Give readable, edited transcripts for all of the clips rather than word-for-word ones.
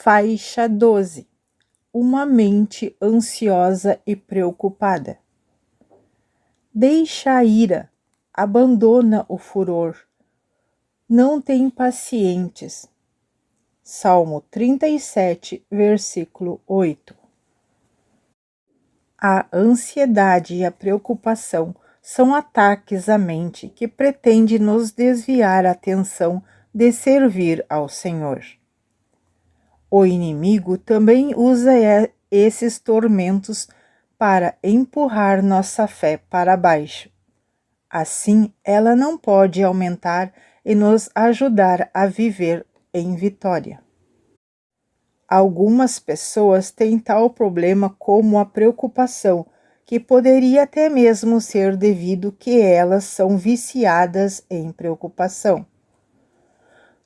Faixa 12. Uma mente ansiosa e preocupada. Deixa a ira, abandona o furor. Não te impacientes. Salmo 37, versículo 8. A ansiedade e a preocupação são ataques à mente que pretende nos desviar a atenção de servir ao Senhor. O inimigo também usa esses tormentos para empurrar nossa fé para baixo. Assim, ela não pode aumentar e nos ajudar a viver em vitória. Algumas pessoas têm tal problema como a preocupação, que poderia até mesmo ser devido que elas são viciadas em preocupação.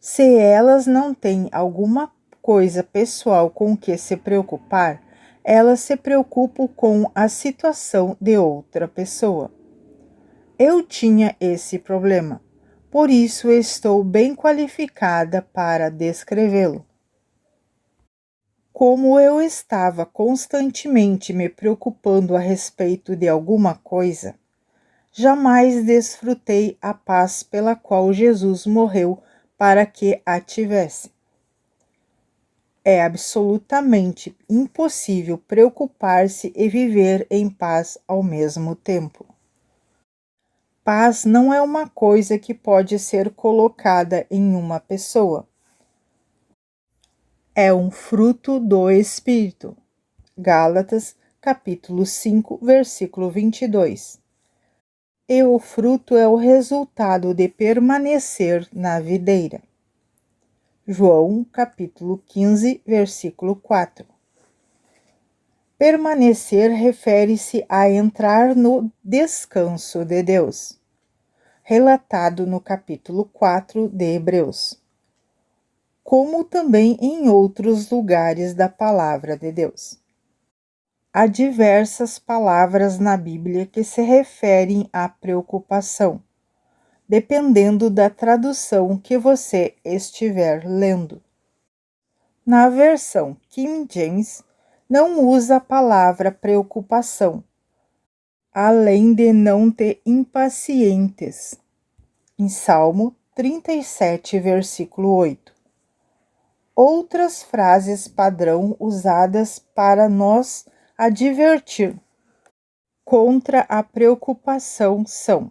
Se elas não têm alguma coisa pessoal com que se preocupar, elas se preocupam com a situação de outra pessoa. Eu tinha esse problema, por isso estou bem qualificada para descrevê-lo. Como eu estava constantemente me preocupando a respeito de alguma coisa, jamais desfrutei a paz pela qual Jesus morreu para que a tivesse. É absolutamente impossível preocupar-se e viver em paz ao mesmo tempo. Paz não é uma coisa que pode ser colocada em uma pessoa. É um fruto do Espírito. Gálatas, capítulo 5, versículo 22. E o fruto é o resultado de permanecer na videira. João, capítulo 15, versículo 4. Permanecer refere-se a entrar no descanso de Deus, relatado no capítulo 4 de Hebreus, como também em outros lugares da palavra de Deus. Há diversas palavras na Bíblia que se referem à preocupação, dependendo da tradução que você estiver lendo. Na versão King James, não usa a palavra preocupação, além de não te impacientes, em Salmo 37, versículo 8. Outras frases padrão usadas para nos advertir contra a preocupação são: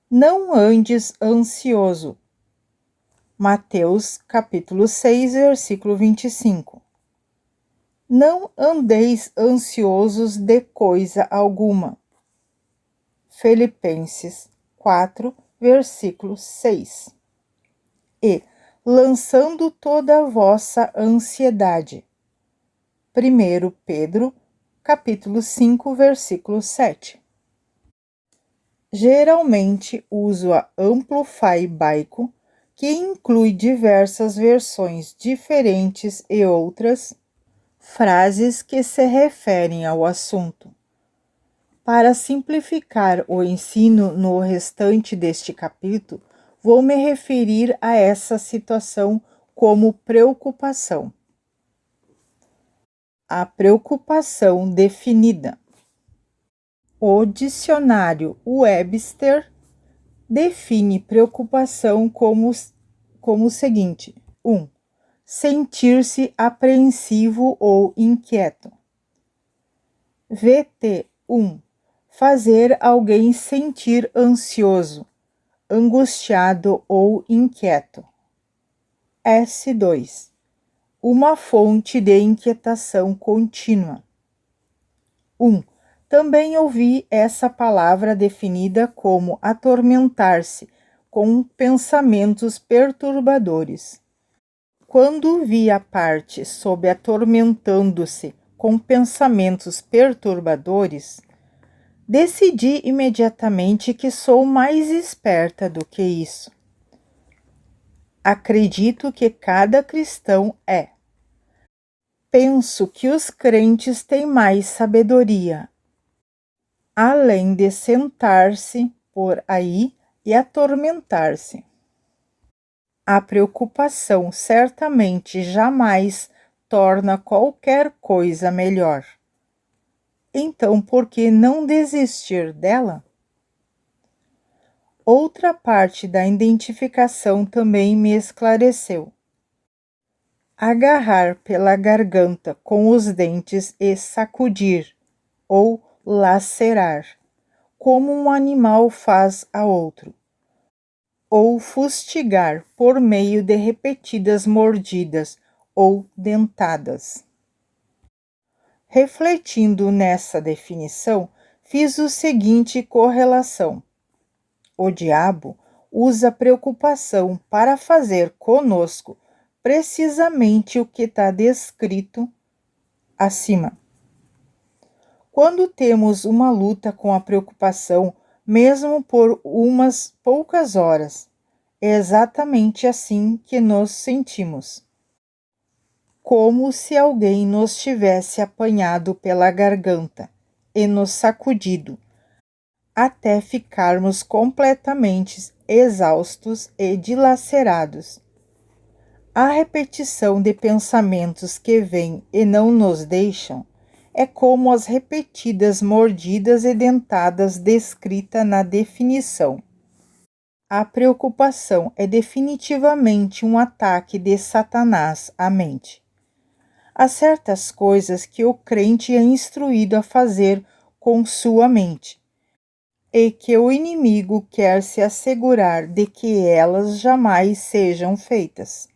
não andes ansioso. Mateus, capítulo 6, versículo 25. Não andeis ansiosos de coisa alguma. Filipenses 4, versículo 6. E lançando toda a vossa ansiedade. 1 Pedro, capítulo 5, versículo 7. Geralmente uso a Amplify Bible, que inclui diversas versões diferentes e outras frases que se referem ao assunto. Para simplificar o ensino no restante deste capítulo, vou me referir a essa situação como preocupação. A preocupação definida. O dicionário Webster define preocupação como o seguinte: 1. Sentir-se apreensivo ou inquieto. VT1. Fazer alguém sentir ansioso, angustiado ou inquieto. S2. Uma fonte de inquietação contínua. 1. Também ouvi essa palavra definida como atormentar-se com pensamentos perturbadores. Quando vi a parte sobre atormentando-se com pensamentos perturbadores, decidi imediatamente que sou mais esperta do que isso. Acredito que cada cristão é. Penso que os crentes têm mais sabedoria, além de sentar-se por aí e atormentar-se. A preocupação certamente jamais torna qualquer coisa melhor. Então, por que não desistir dela? Outra parte da identificação também me esclareceu. Agarrar pela garganta com os dentes e sacudir, ou lacerar, como um animal faz a outro, ou fustigar por meio de repetidas mordidas ou dentadas. Refletindo nessa definição, fiz o seguinte correlação. O diabo usa a preocupação para fazer conosco precisamente o que está descrito acima. Quando temos uma luta com a preocupação, mesmo por umas poucas horas, é exatamente assim que nos sentimos. Como se alguém nos tivesse apanhado pela garganta e nos sacudido, até ficarmos completamente exaustos e dilacerados. A repetição de pensamentos que vêm e não nos deixam é como as repetidas mordidas e dentadas descrita na definição. A preocupação é definitivamente um ataque de Satanás à mente. Há certas coisas que o crente é instruído a fazer com sua mente, e que o inimigo quer se assegurar de que elas jamais sejam feitas.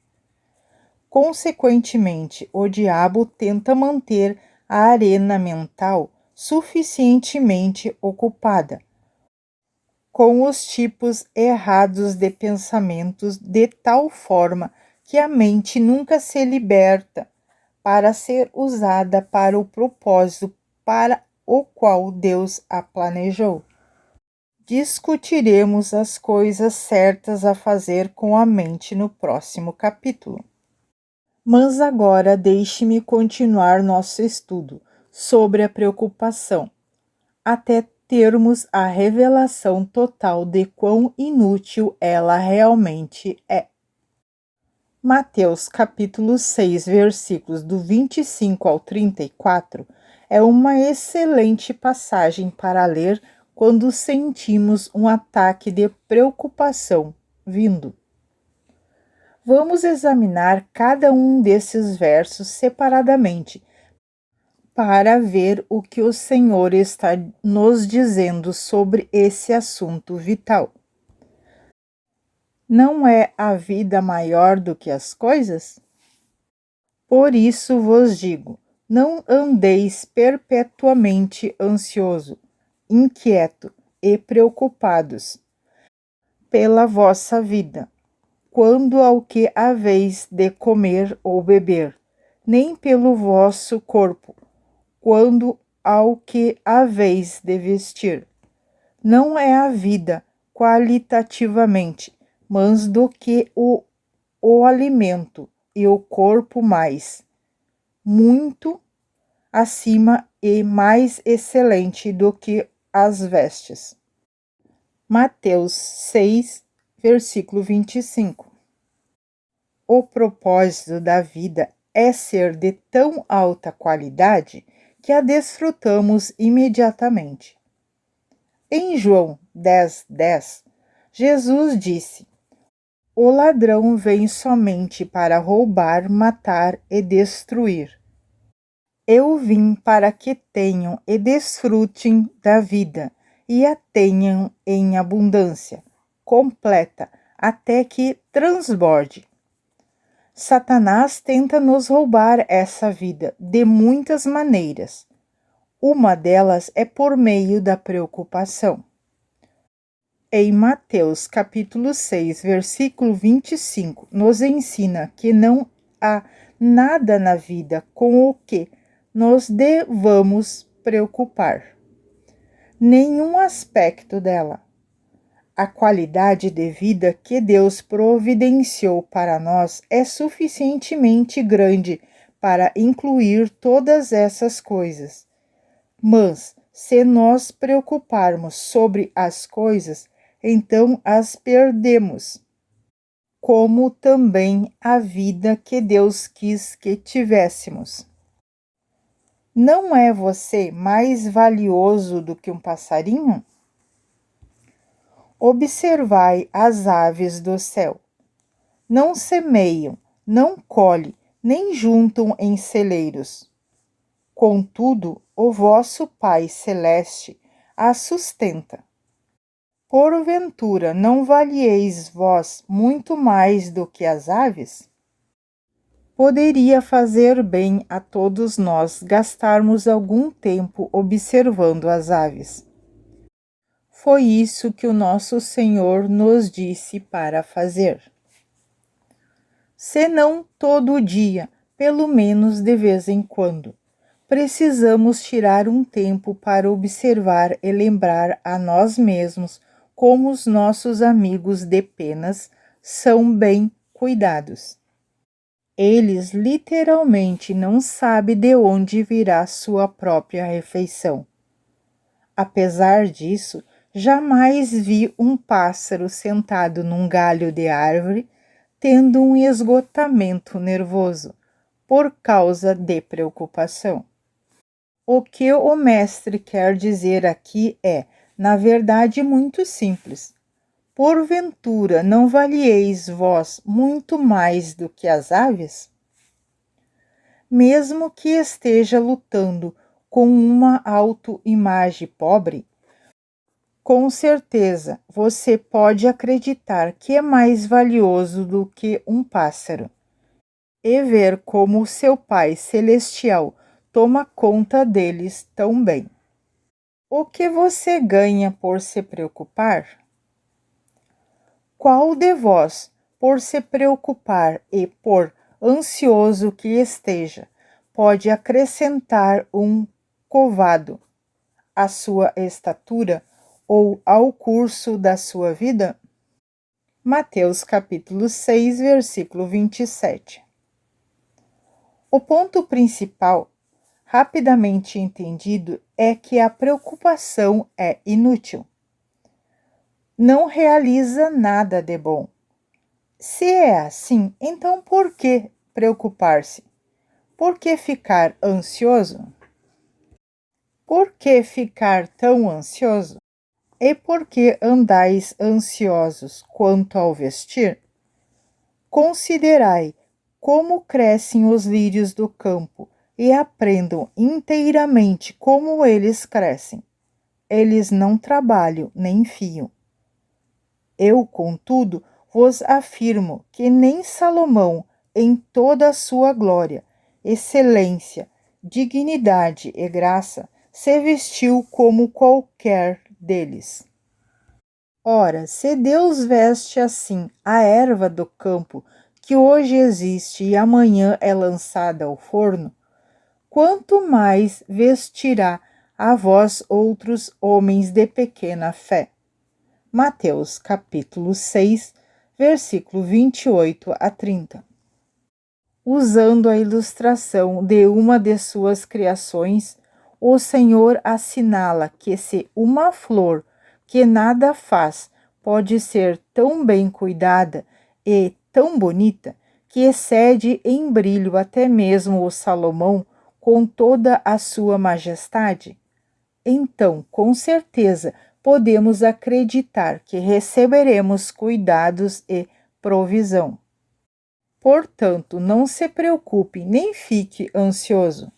Consequentemente, o diabo tenta manter a arena mental suficientemente ocupada com os tipos errados de pensamentos de tal forma que a mente nunca se liberta para ser usada para o propósito para o qual Deus a planejou. Discutiremos as coisas certas a fazer com a mente no próximo capítulo. Mas agora deixe-me continuar nosso estudo sobre a preocupação, até termos a revelação total de quão inútil ela realmente é. Mateus capítulo 6, versículos do 25 ao 34, é uma excelente passagem para ler quando sentimos um ataque de preocupação vindo. Vamos examinar cada um desses versos separadamente para ver o que o Senhor está nos dizendo sobre esse assunto vital. Não é a vida maior do que as coisas? Por isso vos digo, não andeis perpetuamente ansioso, inquieto e preocupados pela vossa vida, quando ao que haveis de comer ou beber, nem pelo vosso corpo, quando ao que haveis de vestir. Não é a vida qualitativamente, mas do que o alimento, e o corpo mais, muito acima e mais excelente do que as vestes. Mateus 6, versículo 25. O propósito da vida é ser de tão alta qualidade que a desfrutamos imediatamente. Em João 10:10, Jesus disse: O ladrão vem somente para roubar, matar e destruir. Eu vim para que tenham e desfrutem da vida e a tenham em abundância, completa, até que transborde. Satanás tenta nos roubar essa vida de muitas maneiras. Uma delas é por meio da preocupação. Em Mateus capítulo 6, versículo 25, nos ensina que não há nada na vida com o que nos devamos preocupar. Nenhum aspecto dela. A qualidade de vida que Deus providenciou para nós é suficientemente grande para incluir todas essas coisas. Mas, se nós preocuparmos sobre as coisas, então as perdemos. como também a vida que Deus quis que tivéssemos. Não é você mais valioso do que um passarinho? Observai as aves do céu. Não semeiam, não colhem, nem juntam em celeiros. Contudo, o vosso Pai Celeste as sustenta. Porventura, não valieis vós muito mais do que as aves? Poderia fazer bem a todos nós gastarmos algum tempo observando as aves. Foi isso que o nosso Senhor nos disse para fazer. Se não todo dia, pelo menos de vez em quando, precisamos tirar um tempo para observar e lembrar a nós mesmos como os nossos amigos de penas são bem cuidados. Eles literalmente não sabem de onde virá sua própria refeição. Apesar disso, jamais vi um pássaro sentado num galho de árvore tendo um esgotamento nervoso por causa de preocupação. O que o mestre quer dizer aqui é, na verdade, muito simples. Porventura, não valieis vós muito mais do que as aves? Mesmo que esteja lutando com uma autoimagem pobre, com certeza você pode acreditar que é mais valioso do que um pássaro e ver como seu Pai Celestial toma conta deles tão bem. O que você ganha por se preocupar? Qual de vós, por se preocupar e por ansioso que esteja, pode acrescentar um covado à sua estatura ou ao curso da sua vida? Mateus capítulo 6, versículo 27. O ponto principal, rapidamente entendido, é que a preocupação é inútil. Não realiza nada de bom. Se é assim, então por que preocupar-se? Por que ficar ansioso? Por que ficar tão ansioso? E por que andais ansiosos quanto ao vestir? Considerai como crescem os lírios do campo e aprendam inteiramente como eles crescem. Eles não trabalham nem fiam. Eu, contudo, vos afirmo que nem Salomão, em toda a sua glória, excelência, dignidade e graça, se vestiu como qualquer deles. Ora, se Deus veste assim a erva do campo, que hoje existe e amanhã é lançada ao forno, quanto mais vestirá a vós outros homens de pequena fé. Mateus capítulo 6, versículo 28 a 30. Usando a ilustração de uma de suas criações, o Senhor assinala que se uma flor que nada faz pode ser tão bem cuidada e tão bonita que excede em brilho até mesmo o Salomão com toda a sua majestade, então, com certeza, podemos acreditar que receberemos cuidados e provisão. Portanto, não se preocupe nem fique ansioso.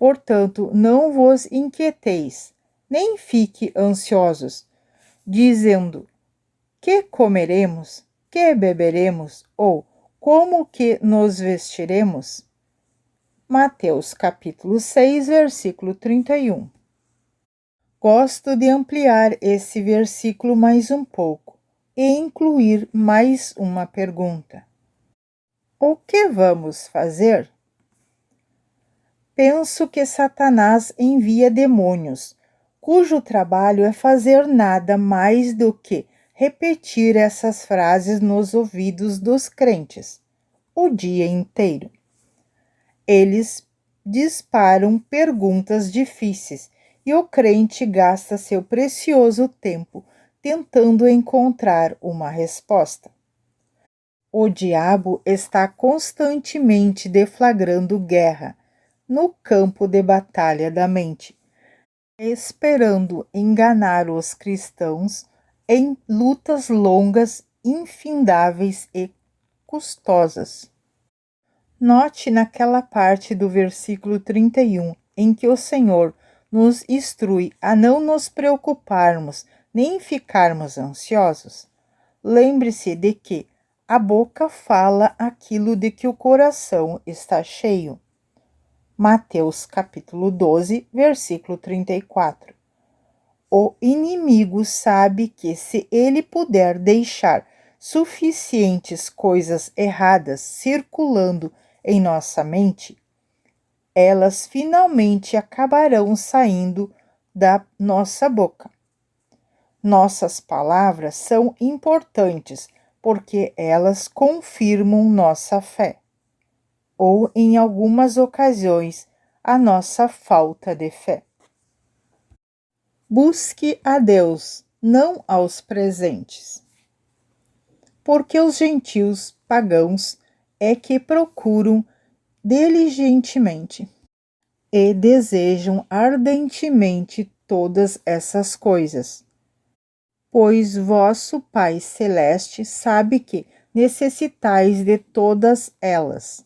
Portanto, não vos inquieteis, nem fique ansiosos, dizendo: que comeremos, que beberemos, ou como que nos vestiremos? Mateus capítulo 6, versículo 31. Gosto de ampliar esse versículo mais um pouco e incluir mais uma pergunta. O que vamos fazer? Penso que Satanás envia demônios, cujo trabalho é fazer nada mais do que repetir essas frases nos ouvidos dos crentes o dia inteiro. Eles disparam perguntas difíceis e o crente gasta seu precioso tempo tentando encontrar uma resposta. O diabo está constantemente deflagrando guerra no campo de batalha da mente, esperando enganar os cristãos em lutas longas, infindáveis e custosas. Note naquela parte do versículo 31 em que o Senhor nos instrui a não nos preocuparmos nem ficarmos ansiosos. Lembre-se de que a boca fala aquilo de que o coração está cheio. Mateus capítulo 12, versículo 34. O inimigo sabe que se ele puder deixar suficientes coisas erradas circulando em nossa mente, elas finalmente acabarão saindo da nossa boca. Nossas palavras são importantes porque elas confirmam nossa fé, ou em algumas ocasiões, a nossa falta de fé. Busque a Deus, não aos presentes. Porque os gentios pagãos é que procuram diligentemente e desejam ardentemente todas essas coisas. Pois vosso Pai Celeste sabe que necessitais de todas elas.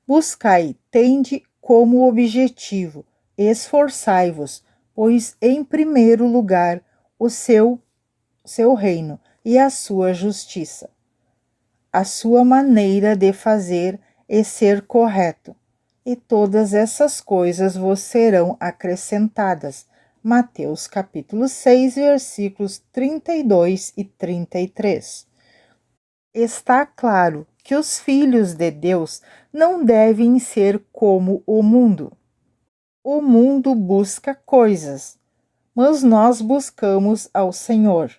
Buscai, tende como objetivo, esforçai-vos, pois em primeiro lugar o seu reino e a sua justiça. A sua maneira de fazer e ser correto, e todas essas coisas vos serão acrescentadas. Mateus capítulo 6, versículos 32 e 33. Está claro que os filhos de Deus não devem ser como o mundo. O mundo busca coisas, mas nós buscamos ao Senhor.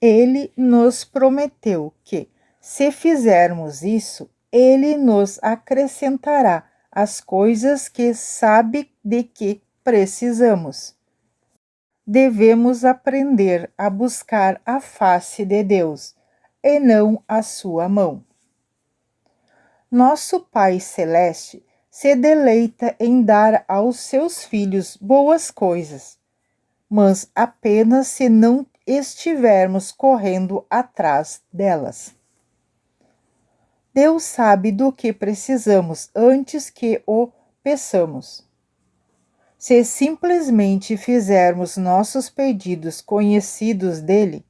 Ele nos prometeu que, se fizermos isso, Ele nos acrescentará as coisas que sabe de que precisamos. Devemos aprender a buscar a face de Deus e não a sua mão. Nosso Pai Celeste se deleita em dar aos seus filhos boas coisas, mas apenas se não estivermos correndo atrás delas. Deus sabe do que precisamos antes que o peçamos. Se simplesmente fizermos nossos pedidos conhecidos dele,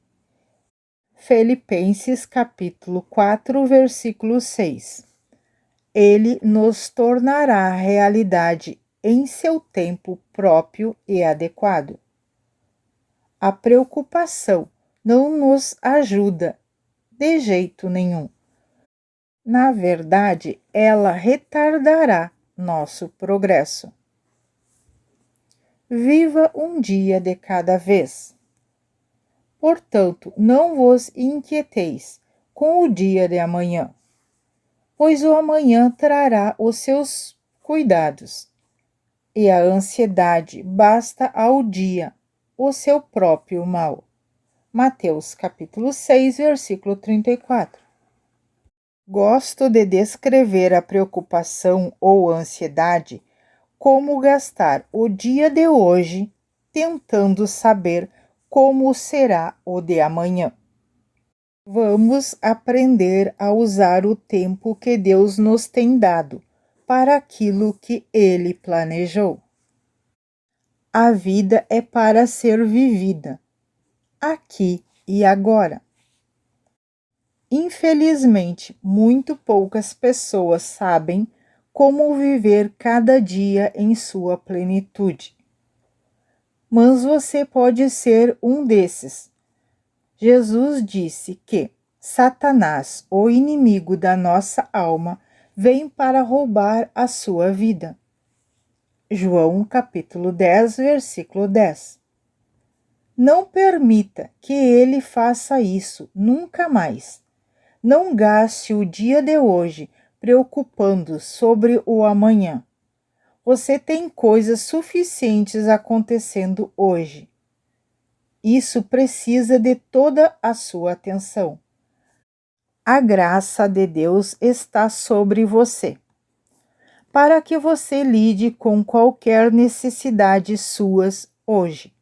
Filipenses capítulo 4, versículo 6, ele nos tornará realidade em seu tempo próprio e adequado. A preocupação não nos ajuda de jeito nenhum. Na verdade, ela retardará nosso progresso. Viva um dia de cada vez. Portanto, não vos inquieteis com o dia de amanhã, pois o amanhã trará os seus cuidados, e a ansiedade basta ao dia o seu próprio mal. Mateus capítulo 6, versículo 34. Gosto de descrever a preocupação ou ansiedade como gastar o dia de hoje tentando saber como será o de amanhã. Vamos aprender a usar o tempo que Deus nos tem dado para aquilo que Ele planejou. A vida é para ser vivida, aqui e agora. Infelizmente, muito poucas pessoas sabem como viver cada dia em sua plenitude. Mas você pode ser um desses. Jesus disse que Satanás, o inimigo da nossa alma, vem para roubar a sua vida. João capítulo 10, versículo 10. Não permita que ele faça isso nunca mais. Não gaste o dia de hoje preocupando sobre o amanhã. Você tem coisas suficientes acontecendo hoje. Isso precisa de toda a sua atenção. A graça de Deus está sobre você, para que você lide com qualquer necessidade suas hoje.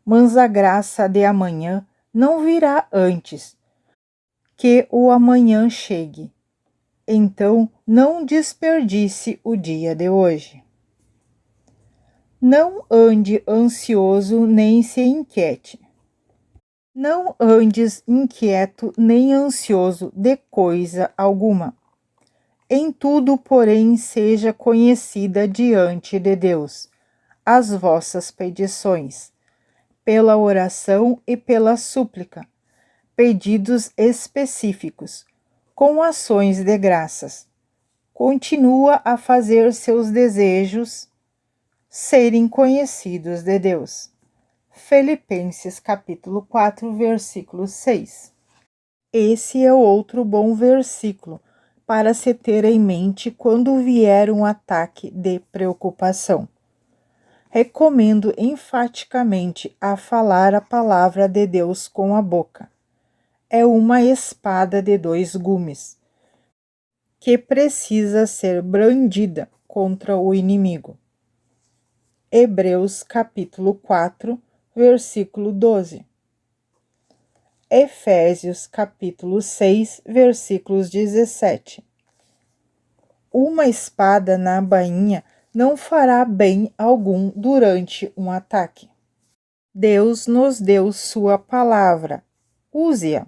Mas a graça de amanhã não virá antes que o amanhã chegue. Então, não desperdice o dia de hoje. Não ande ansioso nem se inquiete. Não andes inquieto nem ansioso de coisa alguma. Em tudo, porém, seja conhecida diante de Deus as vossas petições, pela oração e pela súplica, pedidos específicos, com ações de graças. Continua a fazer seus desejos serem conhecidos de Deus. Filipenses capítulo 4, versículo 6. Esse é outro bom versículo para se ter em mente quando vier um ataque de preocupação. Recomendo enfaticamente a falar a palavra de Deus com a boca. É uma espada de dois gumes, que precisa ser brandida contra o inimigo. Hebreus capítulo 4, versículo 12. Efésios capítulo 6, versículos 17. Uma espada na bainha não fará bem algum durante um ataque. Deus nos deu sua palavra. Use-a.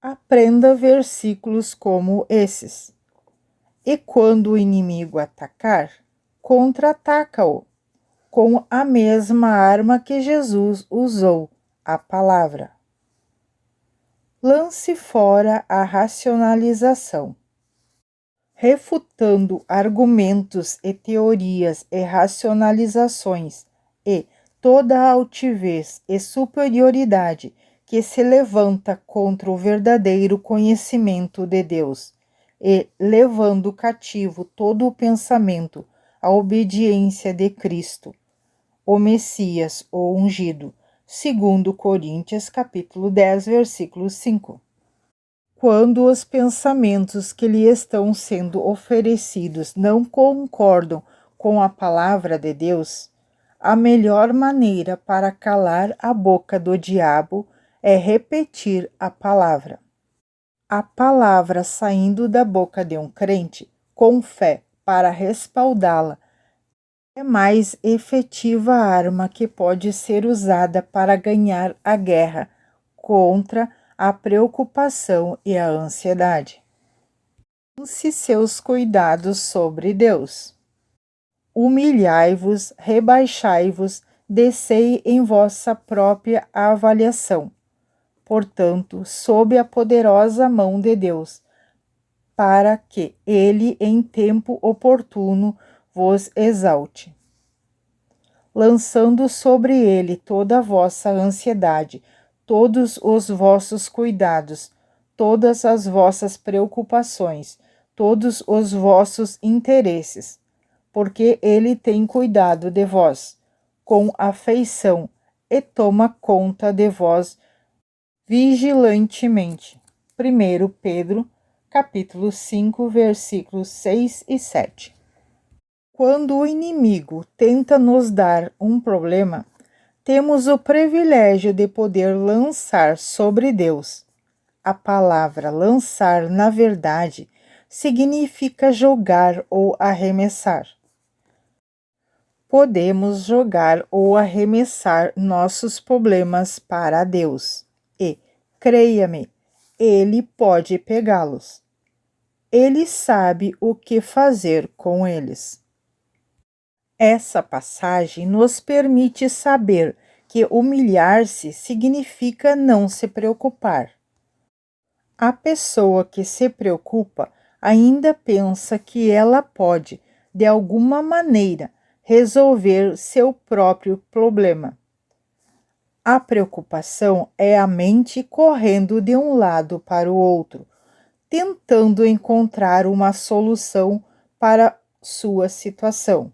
Aprenda versículos como esses. E quando o inimigo atacar, contra-ataca-o com a mesma arma que Jesus usou, a palavra. Lance fora a racionalização. Refutando argumentos e teorias e racionalizações e toda a altivez e superioridade que se levanta contra o verdadeiro conhecimento de Deus, e levando cativo todo o pensamento à obediência de Cristo, o Messias, o ungido, segundo Coríntios capítulo 10, versículo 5. Quando os pensamentos que lhe estão sendo oferecidos não concordam com a palavra de Deus, a melhor maneira para calar a boca do diabo é repetir a palavra. A palavra saindo da boca de um crente, com fé, para respaldá-la, é mais efetiva arma que pode ser usada para ganhar a guerra contra a preocupação e a ansiedade. Lance seus cuidados sobre Deus. Humilhai-vos, rebaixai-vos, descei em vossa própria avaliação. Portanto, sob a poderosa mão de Deus, para que ele em tempo oportuno vos exalte. Lançando sobre ele toda a vossa ansiedade, todos os vossos cuidados, todas as vossas preocupações, todos os vossos interesses, porque ele tem cuidado de vós, com afeição, e toma conta de vós vigilantemente. 1 Pedro, capítulo 5, versículos 6 e 7. Quando o inimigo tenta nos dar um problema, temos o privilégio de poder lançar sobre Deus. A palavra lançar, na verdade, significa jogar ou arremessar. Podemos jogar ou arremessar nossos problemas para Deus e, creia-me, Ele pode pegá-los. Ele sabe o que fazer com eles. Essa passagem nos permite saber que humilhar-se significa não se preocupar. A pessoa que se preocupa ainda pensa que ela pode, de alguma maneira, resolver seu próprio problema. A preocupação é a mente correndo de um lado para o outro, tentando encontrar uma solução para sua situação.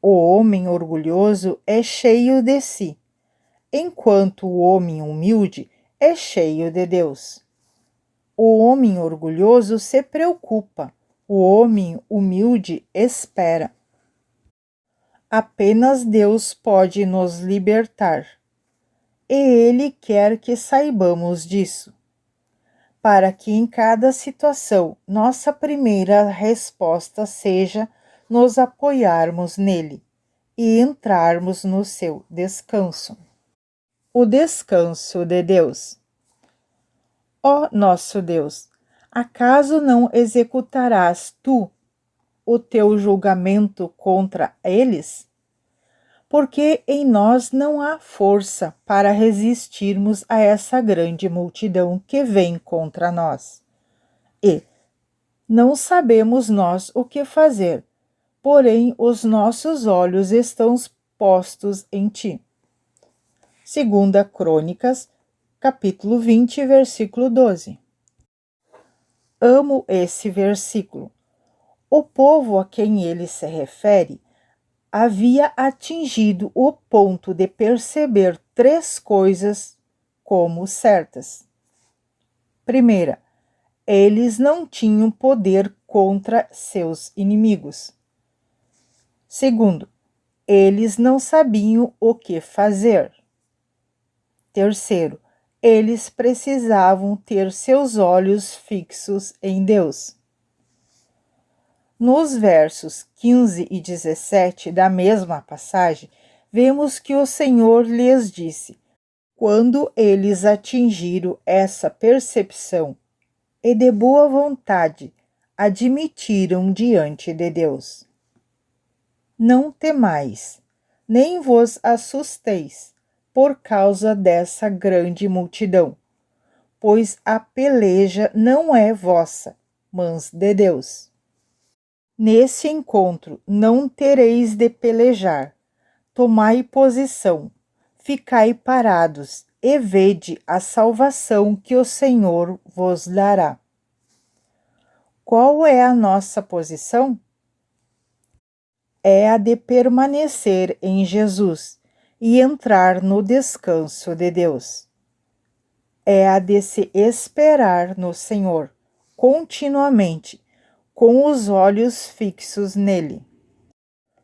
O homem orgulhoso é cheio de si, enquanto o homem humilde é cheio de Deus. O homem orgulhoso se preocupa, o homem humilde espera. Apenas Deus pode nos libertar, e Ele quer que saibamos disso, para que em cada situação nossa primeira resposta seja nos apoiarmos nele e entrarmos no seu descanso. O descanso de Deus. Ó nosso Deus, acaso não executarás tu o teu julgamento contra eles? Porque em nós não há força para resistirmos a essa grande multidão que vem contra nós. E não sabemos nós o que fazer, porém os nossos olhos estão postos em ti. 2 Crônicas, capítulo 20, versículo 12. Amo esse versículo. O povo a quem ele se refere havia atingido o ponto de perceber 3 coisas como certas. Primeira, eles não tinham poder contra seus inimigos. Segundo, eles não sabiam o que fazer. Terceiro, eles precisavam ter seus olhos fixos em Deus. Nos versos 15 e 17 da mesma passagem, vemos que o Senhor lhes disse: quando eles atingiram essa percepção e de boa vontade admitiram diante de Deus: não temais, nem vos assusteis por causa dessa grande multidão, pois a peleja não é vossa, mas de Deus. Nesse encontro não tereis de pelejar. Tomai posição, ficai parados e vede a salvação que o Senhor vos dará. Qual é a nossa posição? É a de permanecer em Jesus e entrar no descanso de Deus. É a de se esperar no Senhor continuamente, com os olhos fixos nele,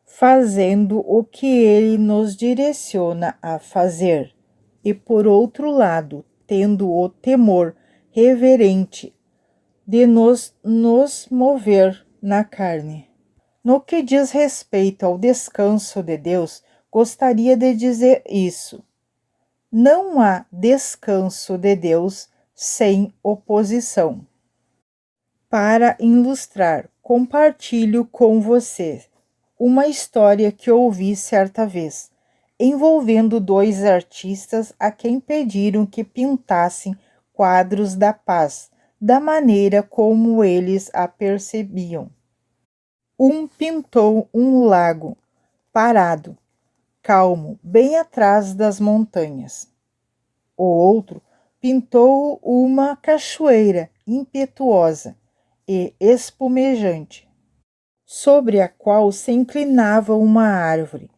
fazendo o que ele nos direciona a fazer, e por outro lado, tendo o temor reverente de nos mover na carne. No que diz respeito ao descanso de Deus, gostaria de dizer isso: não há descanso de Deus sem oposição. Para ilustrar, compartilho com você uma história que ouvi certa vez, envolvendo 2 artistas a quem pediram que pintassem quadros da paz, da maneira como eles a percebiam. Um pintou um lago parado, calmo, bem atrás das montanhas. O outro pintou uma cachoeira impetuosa e espumejante, sobre a qual se inclinava uma árvore,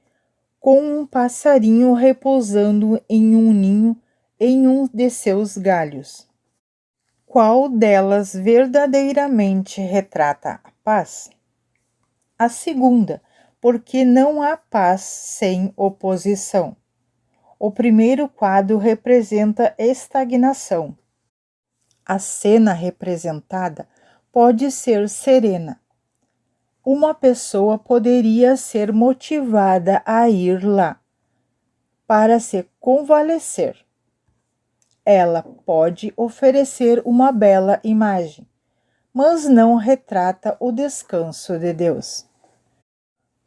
com um passarinho repousando em um ninho em um de seus galhos. Qual delas verdadeiramente retrata a paz? A segunda, porque não há paz sem oposição. O primeiro quadro representa estagnação. A cena representada pode ser serena. Uma pessoa poderia ser motivada a ir lá para se convalescer. Ela pode oferecer uma bela imagem, mas não retrata o descanso de Deus.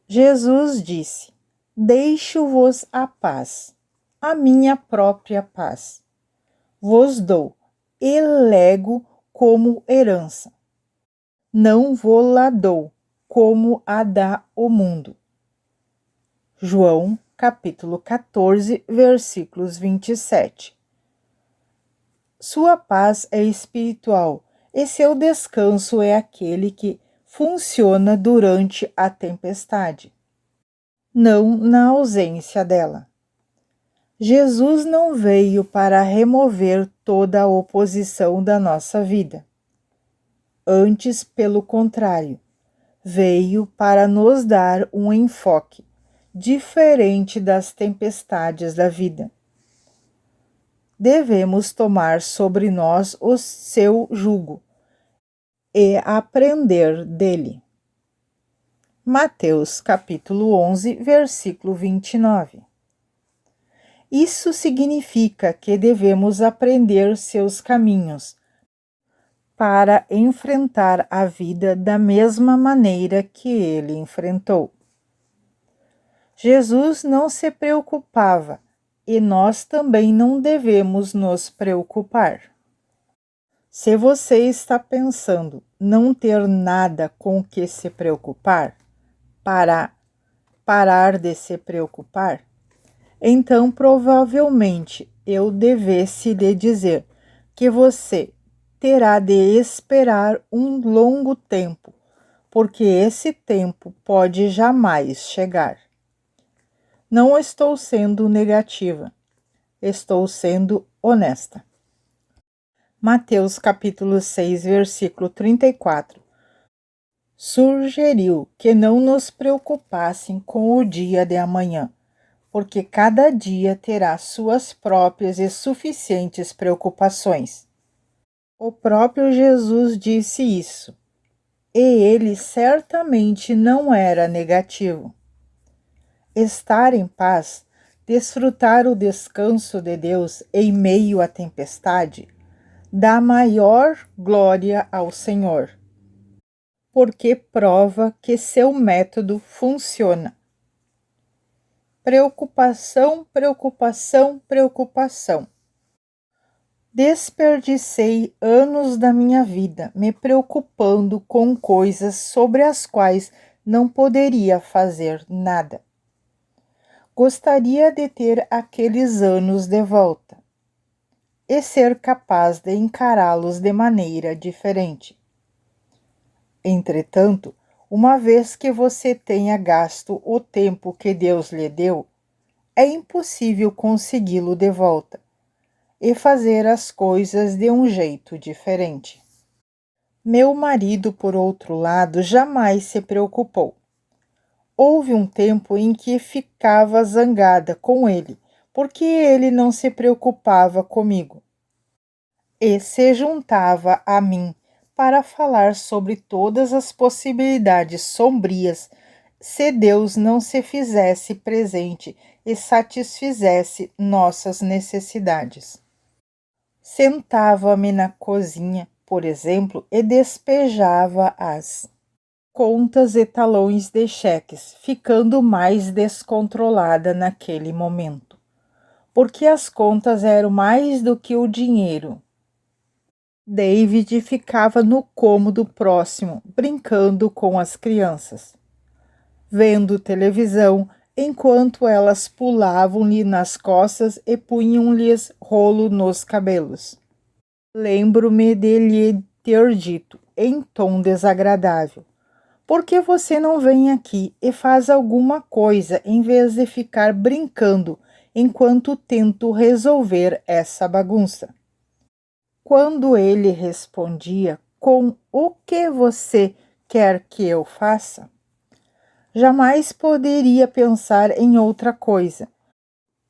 Jesus disse: deixo-vos a paz, a minha própria paz. Vos dou e lego como herança. Não vô-la dou como a dá o mundo. João, capítulo 14, versículos 27. Sua paz é espiritual e seu descanso é aquele que funciona durante a tempestade, não na ausência dela. Jesus não veio para remover toda a oposição da nossa vida. Antes, pelo contrário, veio para nos dar um enfoque diferente das tempestades da vida. Devemos tomar sobre nós o seu jugo e aprender dele. Mateus capítulo 11, versículo 29. Isso significa que devemos aprender seus caminhos para enfrentar a vida da mesma maneira que ele enfrentou. Jesus não se preocupava e nós também não devemos nos preocupar. Se você está pensando não ter nada com o que se preocupar, parar de se preocupar, então provavelmente eu devesse lhe dizer que você terá de esperar um longo tempo, porque esse tempo pode jamais chegar. Não estou sendo negativa, estou sendo honesta. Mateus capítulo 6, versículo 34, sugeriu que não nos preocupassem com o dia de amanhã, porque cada dia terá suas próprias e suficientes preocupações. O próprio Jesus disse isso, e ele certamente não era negativo. Estar em paz, desfrutar o descanso de Deus em meio à tempestade, dá maior glória ao Senhor, porque prova que seu método funciona. Preocupação, preocupação, preocupação. Desperdicei anos da minha vida me preocupando com coisas sobre as quais não poderia fazer nada. Gostaria de ter aqueles anos de volta e ser capaz de encará-los de maneira diferente. Entretanto, uma vez que você tenha gasto o tempo que Deus lhe deu, é impossível consegui-lo de volta e fazer as coisas de um jeito diferente. Meu marido, por outro lado, jamais se preocupou. Houve um tempo em que ficava zangada com ele, porque ele não se preocupava comigo. E se juntava a mim para falar sobre todas as possibilidades sombrias se Deus não se fizesse presente e satisfizesse nossas necessidades. Sentava-me na cozinha, por exemplo, e despejava as contas e talões de cheques, ficando mais descontrolada naquele momento, porque as contas eram mais do que o dinheiro. David ficava no cômodo próximo, brincando com as crianças, vendo televisão, enquanto elas pulavam-lhe nas costas e punham-lhes rolo nos cabelos. Lembro-me de lhe ter dito, em tom desagradável: por que você não vem aqui e faz alguma coisa em vez de ficar brincando enquanto tento resolver essa bagunça? Quando ele respondia com o que você quer que eu faça, jamais poderia pensar em outra coisa.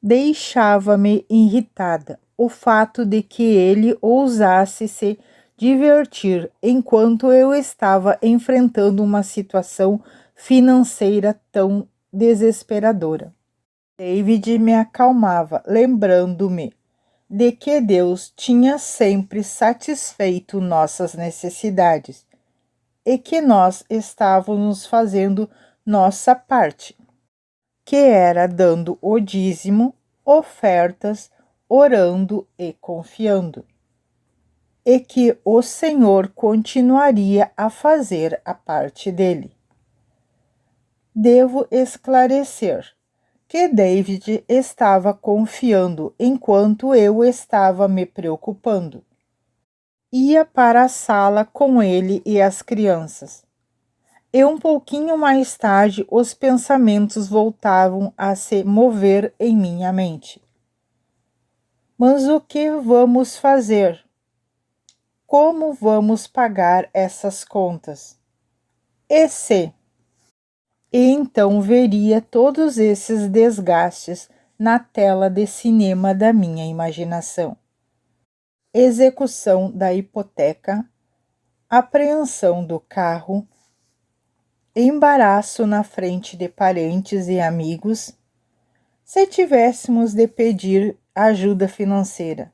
Deixava-me irritada o fato de que ele ousasse se divertir enquanto eu estava enfrentando uma situação financeira tão desesperadora. David me acalmava, lembrando-me de que Deus tinha sempre satisfeito nossas necessidades e que nós estávamos fazendo nossa parte, que era dando o dízimo, ofertas, orando e confiando, e que o Senhor continuaria a fazer a parte dele. Devo esclarecer que David estava confiando enquanto eu estava me preocupando. Ia para a sala com ele e as crianças. E um pouquinho mais tarde os pensamentos voltavam a se mover em minha mente. Mas o que vamos fazer? Como vamos pagar essas contas? E se? E então veria todos esses desgastes na tela de cinema da minha imaginação. Execução da hipoteca, apreensão do carro, embaraço na frente de parentes e amigos, se tivéssemos de pedir ajuda financeira,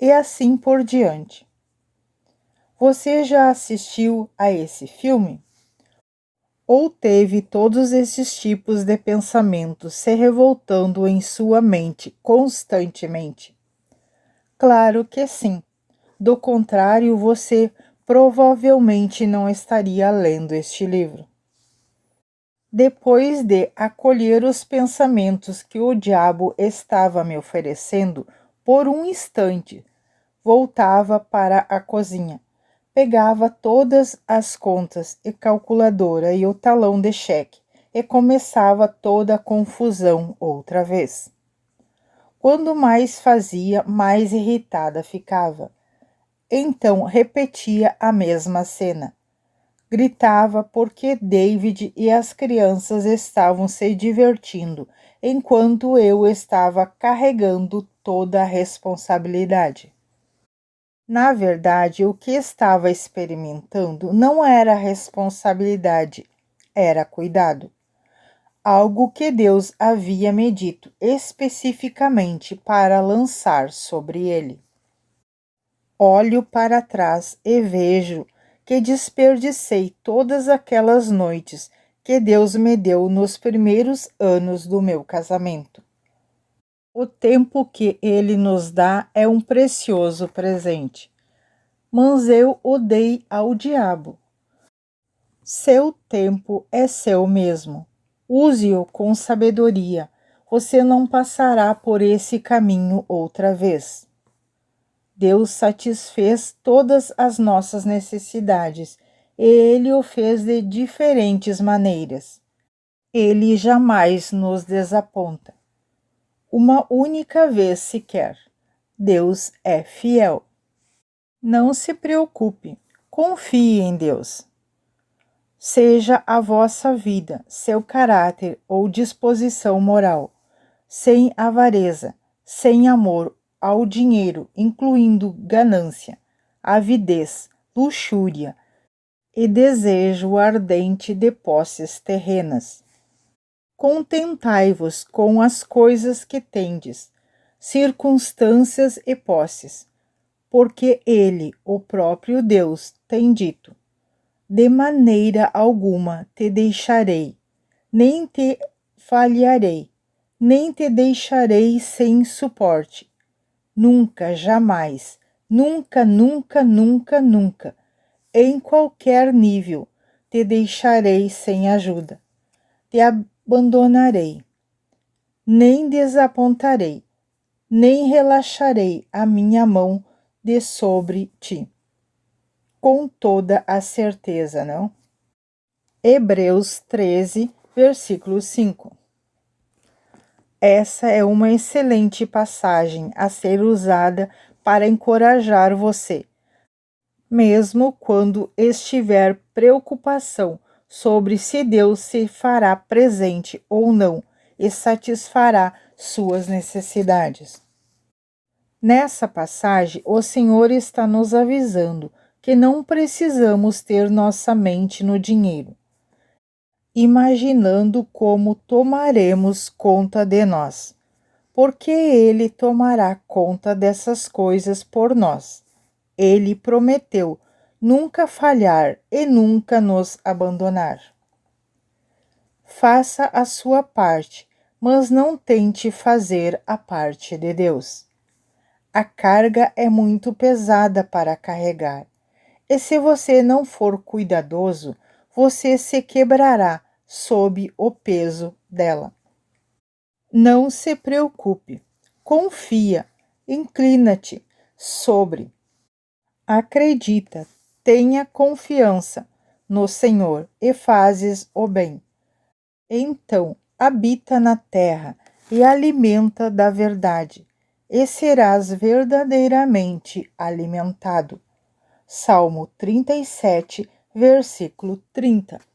e assim por diante. Você já assistiu a esse filme? Ou teve todos esses tipos de pensamentos se revoltando em sua mente constantemente? Claro que sim. Do contrário, você provavelmente não estaria lendo este livro. Depois de acolher os pensamentos que o diabo estava me oferecendo, por um instante, voltava para a cozinha, pegava todas as contas e calculadora e o talão de cheque e começava toda a confusão outra vez. Quando mais fazia, mais irritada ficava. Então repetia a mesma cena. Gritava porque David e as crianças estavam se divertindo, enquanto eu estava carregando toda a responsabilidade. Na verdade, o que estava experimentando não era responsabilidade, era cuidado. Algo que Deus havia me dito especificamente para lançar sobre ele. Olho para trás e vejo que desperdicei todas aquelas noites que Deus me deu nos primeiros anos do meu casamento. O tempo que Ele nos dá é um precioso presente, mas eu o dei ao diabo. Seu tempo é seu mesmo. Use-o com sabedoria. Você não passará por esse caminho outra vez. Deus satisfez todas as nossas necessidades e Ele o fez de diferentes maneiras. Ele jamais nos desaponta. Uma única vez sequer. Deus é fiel. Não se preocupe, confie em Deus. Seja a vossa vida, seu caráter ou disposição moral, sem avareza, sem amor ao dinheiro, incluindo ganância, avidez, luxúria e desejo ardente de posses terrenas. Contentai-vos com as coisas que tendes, circunstâncias e posses, porque Ele, o próprio Deus, tem dito: de maneira alguma te deixarei, nem te falharei, nem te deixarei sem suporte. Nunca, jamais, nunca, nunca, nunca, nunca, em qualquer nível, te deixarei sem ajuda. Te abandonarei, nem desapontarei, nem relaxarei a minha mão de sobre ti. Com toda a certeza, não? Hebreus 13, versículo 5. Essa é uma excelente passagem a ser usada para encorajar você, mesmo quando estiver preocupação sobre se Deus se fará presente ou não e satisfará suas necessidades. Nessa passagem, o Senhor está nos avisando que não precisamos ter nossa mente no dinheiro, imaginando como tomaremos conta de nós, porque Ele tomará conta dessas coisas por nós. Ele prometeu nunca falhar e nunca nos abandonar. Faça a sua parte, mas não tente fazer a parte de Deus. A carga é muito pesada para carregar, e se você não for cuidadoso, você se quebrará sob o peso dela. Não se preocupe, confia, inclina-te sobre. Acredita, tenha confiança no Senhor e fazes o bem. Então, habita na terra e alimenta da verdade, e serás verdadeiramente alimentado. Salmo 37, versículo 30.